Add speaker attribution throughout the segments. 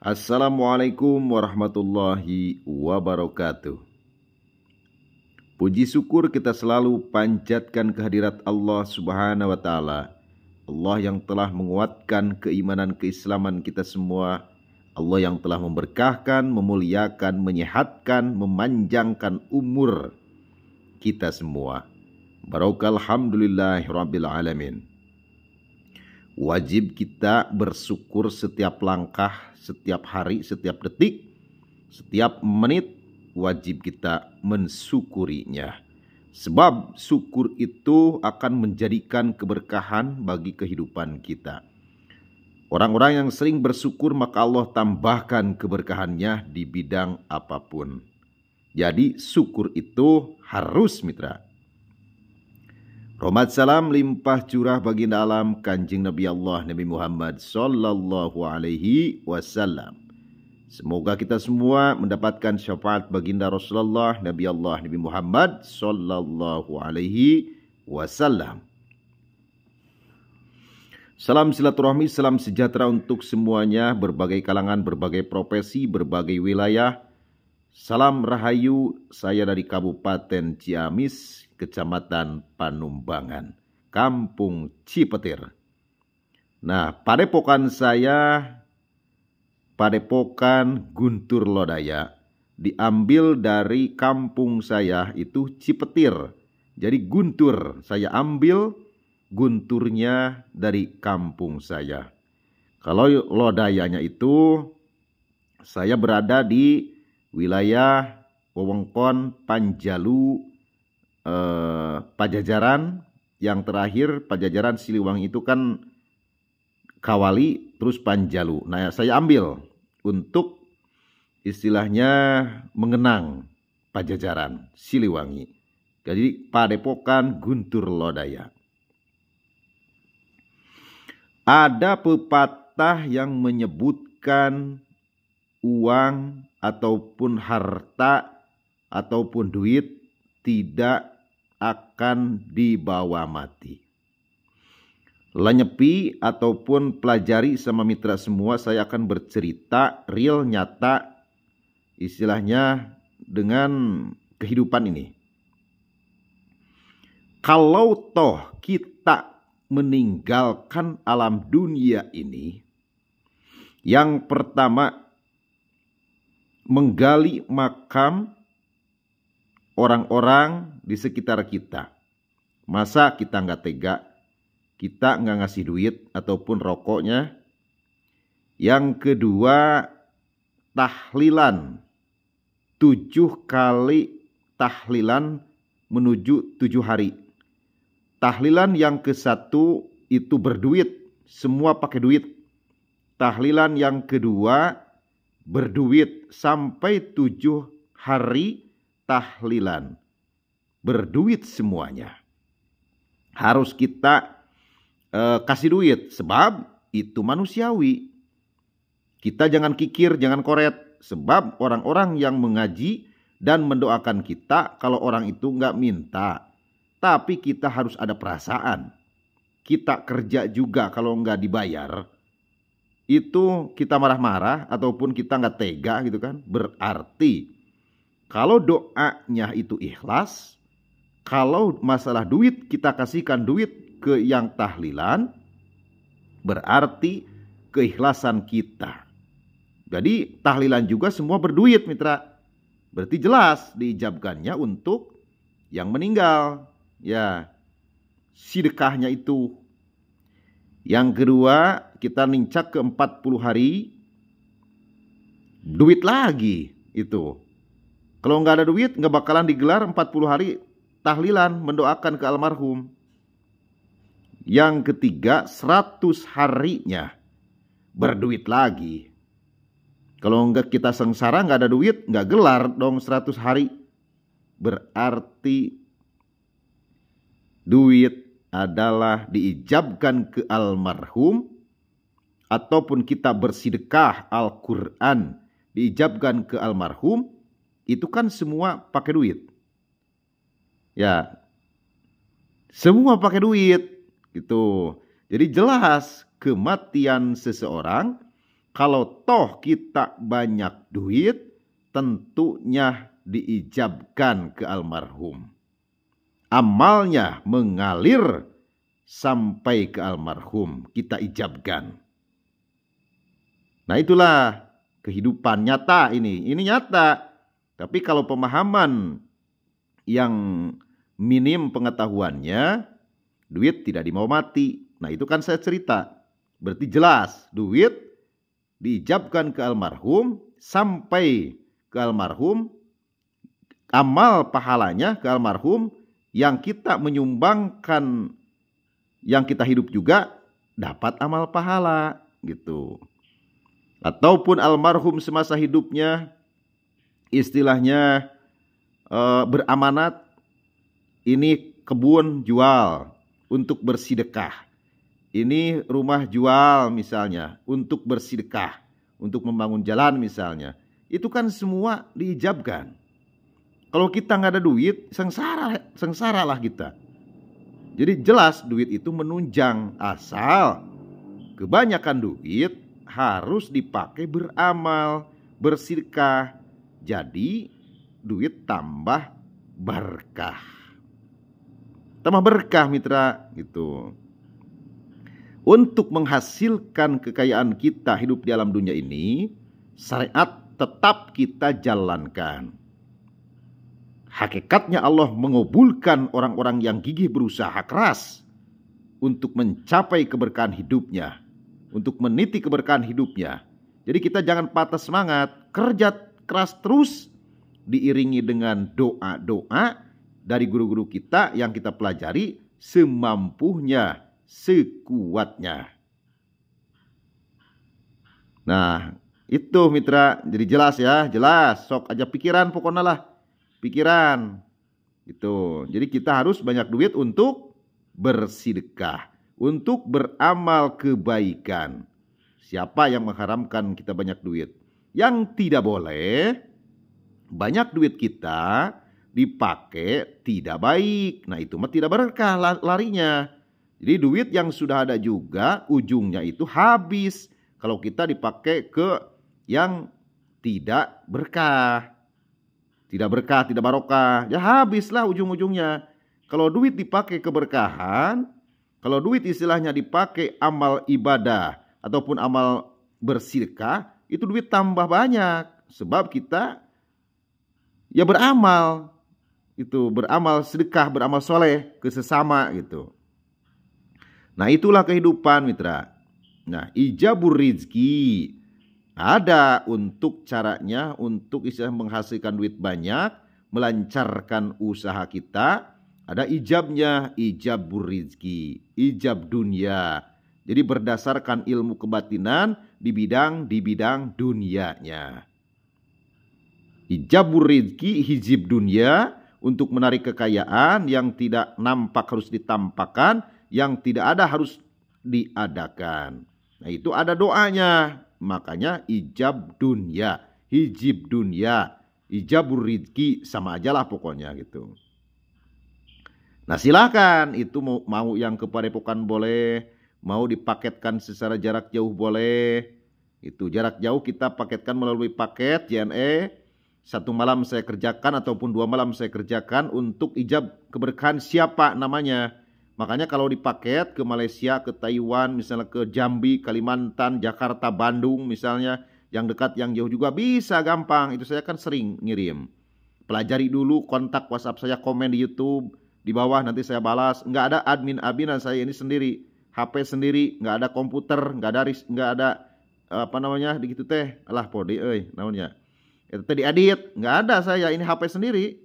Speaker 1: Assalamualaikum warahmatullahi wabarakatuh. Puji syukur kita selalu panjatkan kehadirat Allah Subhanahu wa Ta'ala. Allah yang telah menguatkan keimanan keislaman kita semua. Allah yang telah memberkahkan, memuliakan, menyehatkan, memanjangkan umur kita semua. Barakal hamdulillahi rabbil alamin. Wajib kita bersyukur setiap langkah, setiap hari, setiap detik, setiap menit. Wajib kita mensyukurinya. Sebab syukur itu akan menjadikan keberkahan bagi kehidupan kita. Orang-orang yang sering bersyukur maka Allah tambahkan keberkahannya di bidang apapun. Jadi syukur itu harus, mitra. Rahmat salam limpah curah baginda alam Kanjeng Nabi Allah Nabi Muhammad sallallahu alaihi wasallam. Semoga kita semua mendapatkan syafaat baginda Rasulullah Nabi Allah Nabi Muhammad sallallahu alaihi wasallam. Salam silaturahmi, salam sejahtera untuk semuanya, berbagai kalangan, berbagai profesi, berbagai wilayah. Salam rahayu, saya dari Kabupaten Ciamis, Kecamatan Panumbangan, Kampung Cipetir. Nah, padepokan saya, padepokan Guntur Lodaya, diambil dari kampung saya itu Cipetir. Jadi Guntur, saya ambil gunturnya dari kampung saya. Kalau Lodayanya itu, saya berada di wilayah wewengkon Panjalu, Pajajaran. Yang terakhir Pajajaran Siliwangi itu kan Kawali, terus Panjalu. Nah, saya ambil untuk istilahnya mengenang Pajajaran Siliwangi. Jadi padepokan Guntur Lodaya. Ada pepatah yang menyebutkan uang ataupun harta ataupun duit tidak akan dibawa mati. Lenyepi ataupun pelajari sama mitra semua, saya akan bercerita real nyata istilahnya dengan kehidupan ini. Kalau toh kita meninggalkan alam dunia ini, yang pertama menggali makam orang-orang di sekitar kita. Masa kita nggak tega? Kita nggak ngasih duit ataupun rokoknya. Yang kedua, tahlilan. 7 kali tahlilan menuju 7 hari. Tahlilan yang ke-1 itu berduit. Semua pakai duit. Tahlilan yang kedua berduit sampai 7 hari tahlilan. Berduit semuanya. Harus kita kasih duit, sebab itu manusiawi. Kita jangan kikir, jangan koret, sebab orang-orang yang mengaji dan mendoakan kita, kalau orang itu nggak minta, tapi kita harus ada perasaan. Kita kerja juga kalau nggak dibayar, itu kita marah-marah ataupun kita nggak tega gitu kan. Berarti kalau doanya itu ikhlas, kalau masalah duit kita kasihkan duit ke yang tahlilan, berarti keikhlasan kita. Jadi tahlilan juga semua berduit, mitra. Berarti jelas diijabkannya untuk yang meninggal. Ya, sedekahnya itu. Yang kedua, kita nincak ke 40 hari, duit lagi itu. Kalau nggak ada duit, nggak bakalan digelar 40 hari tahlilan mendoakan ke almarhum. Yang ketiga, 100 harinya berduit lagi. Kalau nggak kita sengsara, nggak ada duit, nggak gelar dong 100 hari. Berarti duit adalah diijabkan ke almarhum, ataupun kita bersedekah Al-Quran diijabkan ke almarhum, itu kan semua pakai duit. Ya, semua pakai duit. Gitu. Jadi jelas kematian seseorang Kalau toh kita banyak duit, tentunya diijabkan ke almarhum. Amalnya mengalir sampai ke almarhum, kita ijabkan. Nah itulah kehidupan nyata ini. Ini nyata. Tapi kalau pemahaman yang minim pengetahuannya, duit tidak dimau mati. Nah itu kan saya cerita. Berarti jelas duit diijabkan ke almarhum, sampai ke almarhum, amal pahalanya ke almarhum, yang kita menyumbangkan, yang kita hidup juga dapat amal pahala gitu. Ataupun almarhum semasa hidupnya istilahnya beramanat, ini kebun jual untuk bersedekah, ini rumah jual misalnya untuk bersedekah, untuk membangun jalan misalnya, itu kan semua diijabkan. Kalau kita nggak ada duit, sengsara lah kita. Jadi jelas duit itu menunjang, asal kebanyakan duit harus dipakai beramal, bersedekah. Jadi duit tambah berkah. Tambah berkah mitra gitu. Untuk menghasilkan kekayaan kita hidup di alam dunia ini, syariat tetap kita jalankan. Hakikatnya Allah mengabulkan orang-orang yang gigih berusaha keras untuk mencapai keberkahan hidupnya, untuk meniti keberkahan hidupnya. Jadi kita jangan patah semangat, kerja keras terus, diiringi dengan doa-doa dari guru-guru kita yang kita pelajari semampunya, sekuatnya. Nah itu mitra, jadi jelas ya, jelas, sok aja pikiran pokoknya lah, pikiran itu. Jadi kita harus banyak duit untuk bersedekah, untuk beramal kebaikan. Siapa yang mengharamkan kita banyak duit? Yang tidak boleh banyak duit kita dipakai tidak baik. Nah itu mah tidak berkah larinya. Jadi duit yang sudah ada juga ujungnya itu habis kalau kita dipakai ke yang tidak berkah. Tidak berkah, tidak barokah, ya habislah ujung-ujungnya. Kalau duit dipakai keberkahan, kalau duit istilahnya dipakai amal ibadah ataupun amal bersedekah, itu duit tambah banyak. Sebab kita ya beramal, itu beramal sedekah, beramal soleh ke sesama gitu. Nah itulah kehidupan mitra. Nah ijabur rizki ada untuk caranya, untuk istilah menghasilkan duit banyak, melancarkan usaha kita. Ada ijabnya, ijabur rizki, ijab dunia. Jadi berdasarkan ilmu kebatinan di bidang dunianya. Ijabur rizki, hijib dunia, untuk menarik kekayaan yang tidak nampak harus ditampakkan, yang tidak ada harus diadakan. Nah itu ada doanya. Makanya ijab dunia, hijib dunia, ijabur rizki, sama aja lah pokoknya gitu. Nah silakan, itu mau yang ke Padepokan boleh, mau dipaketkan secara jarak jauh boleh. Itu jarak jauh kita paketkan melalui paket JNE. 1 malam saya kerjakan ataupun 2 malam saya kerjakan untuk ijab keberkahan siapa namanya. Makanya kalau dipaket ke Malaysia, ke Taiwan, misalnya ke Jambi, Kalimantan, Jakarta, Bandung misalnya, yang dekat, yang jauh juga bisa gampang. Itu saya kan sering ngirim. Pelajari dulu, kontak WhatsApp saya, komen di YouTube, di bawah nanti saya balas. Nggak ada admin-adminan, saya ini sendiri, HP sendiri, nggak ada komputer, nggak ada apa namanya, di gitu teh, alah pode, namanya. Itu teh diedit, nggak ada saya, ini HP sendiri.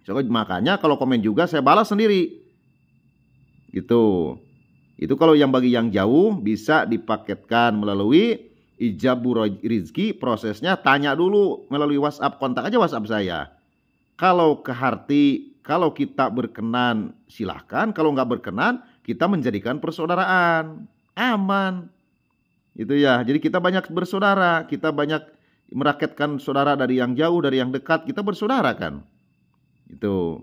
Speaker 1: So, makanya kalau komen juga saya balas sendiri. Gitu. Itu kalau yang bagi yang jauh bisa dipaketkan melalui ijabur rizki. Prosesnya tanya dulu melalui WhatsApp, kontak aja WhatsApp saya. Kalau ke hati, kalau kita berkenan silahkan, kalau nggak berkenan kita menjadikan persaudaraan, aman. Itu ya. Jadi kita banyak bersaudara, kita banyak meraketkan saudara dari yang jauh, dari yang dekat, kita bersaudara kan. Itu.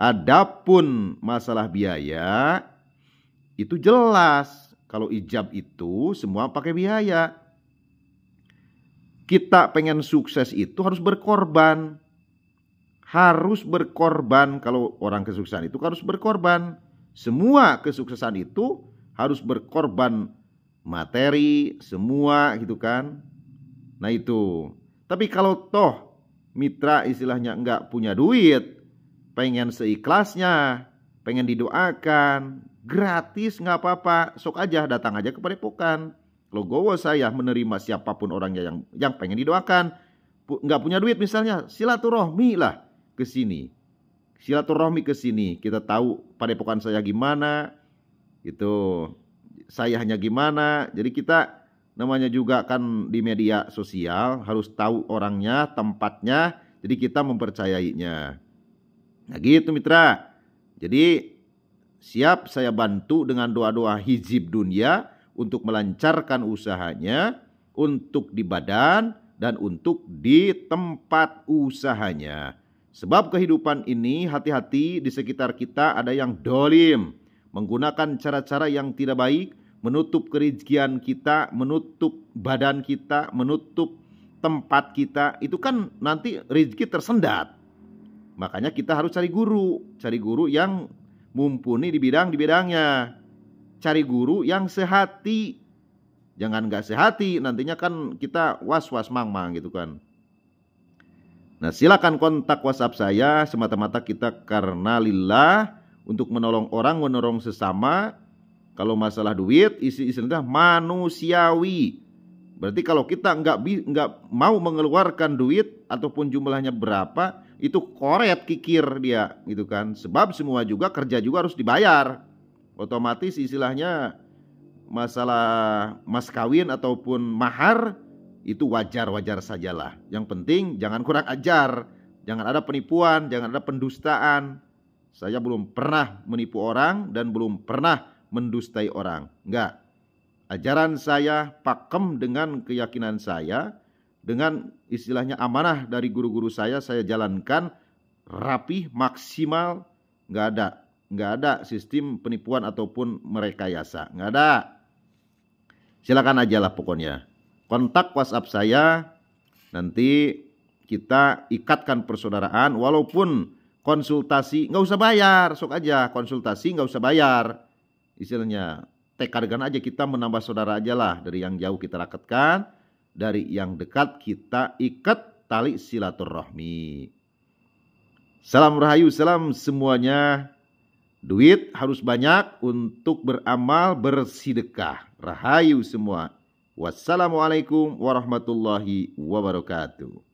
Speaker 1: Adapun masalah biaya itu jelas. Kalau ijab itu semua pakai biaya. kita pengen sukses itu harus berkorban. Harus berkorban. Kalau orang kesuksesan itu harus berkorban. Semua kesuksesan itu harus berkorban materi, semua gitu kan. Nah itu. Tapi kalau toh mitra istilahnya enggak punya duit, pengen seikhlasnya, pengen didoakan, gratis nggak apa-apa, sok aja datang aja ke Padepokan. Logowo saya menerima siapapun orangnya yang pengen didoakan. Nggak punya duit misalnya, silaturahmi lah ke sini. Silaturahmi ke sini. Kita tahu Padepokan saya gimana, itu saya hanya gimana. Jadi kita namanya juga kan di media sosial harus tahu orangnya, tempatnya. Jadi kita mempercayainya. Nah gitu mitra. Jadi siap saya bantu dengan doa-doa hizib dunia untuk melancarkan usahanya, untuk di badan dan untuk di tempat usahanya. Sebab kehidupan ini hati-hati, di sekitar kita ada yang dolim, menggunakan cara-cara yang tidak baik, menutup kerezekian kita, menutup badan kita, menutup tempat kita. Itu kan nanti rezeki tersendat. Makanya kita harus cari guru yang mumpuni di bidangnya. Cari guru yang sehati. Jangan gak sehati, nantinya kan kita was-was mang-mang gitu kan. Nah silakan kontak WhatsApp saya, semata-mata kita karena lillah, untuk menolong orang, menolong sesama. Kalau masalah duit, istilahnya manusiawi. Berarti kalau kita nggak mau mengeluarkan duit ataupun jumlahnya berapa, itu koret kikir dia gitu kan. Sebab semua juga kerja juga harus dibayar. Otomatis istilahnya masalah mas kawin ataupun mahar itu wajar-wajar sajalah. Yang penting jangan kurang ajar, jangan ada penipuan, jangan ada pendustaan. Saya belum pernah menipu orang dan belum pernah mendustai orang. Enggak. Ajaran saya pakem dengan keyakinan saya, dengan istilahnya amanah dari guru-guru saya jalankan rapih, maksimal, enggak ada sistem penipuan ataupun merekayasa, enggak ada. Silakan aja lah pokoknya. Kontak WhatsApp saya, nanti kita ikatkan persaudaraan, walaupun konsultasi nggak usah bayar, sok aja konsultasi nggak usah bayar. Istilahnya tekadkan aja, kita menambah saudara aja lah. Dari yang jauh kita rakatkan, dari yang dekat kita ikat tali silaturahmi. Salam rahayu, salam semuanya. Duit harus banyak untuk beramal bersedekah. Rahayu semua. Wassalamualaikum warahmatullahi wabarakatuh.